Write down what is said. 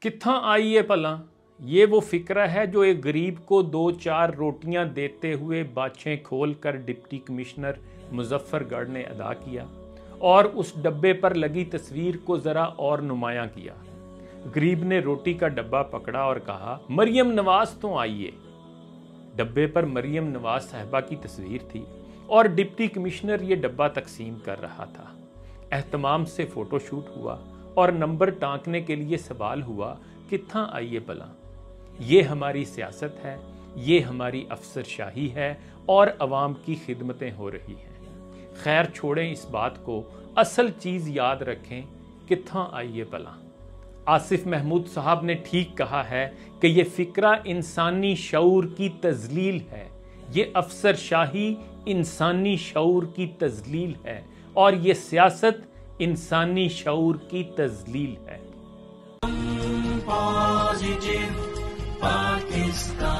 कित्थां आई है भला। ये वो फिक्रा है जो एक गरीब को 2-4 रोटियां देते हुए बाछें खोल कर डिप्टी कमिश्नर मुजफ्फरगढ़ ने अदा किया और उस डब्बे पर लगी तस्वीर को ज़रा और नुमायां किया। गरीब ने रोटी का डब्बा पकड़ा और कहा, मरियम नवाज तो आइए। डब्बे पर मरियम नवाज साहिबा की तस्वीर थी और डिप्टी कमिश्नर ये डब्बा तकसीम कर रहा था। एहतमाम से फोटोशूट हुआ और नंबर टांकने के लिए सवाल हुआ, कित्थां आइए भला। ये हमारी सियासत है, ये हमारी अफसरशाही है और अवाम की खिदमतें हो रही हैं। खैर छोड़ें इस बात को, असल चीज़ याद रखें, कित्थां आइए भला। आसिफ महमूद साहब ने ठीक कहा है कि ये फिक्रा इंसानी शऊर की तजलील है, ये अफसरशाही इंसानी शऊर की तजलील है और ये सियासत इंसानी शऊर की तजलील है। पॉजिटिव पाकिस्तान।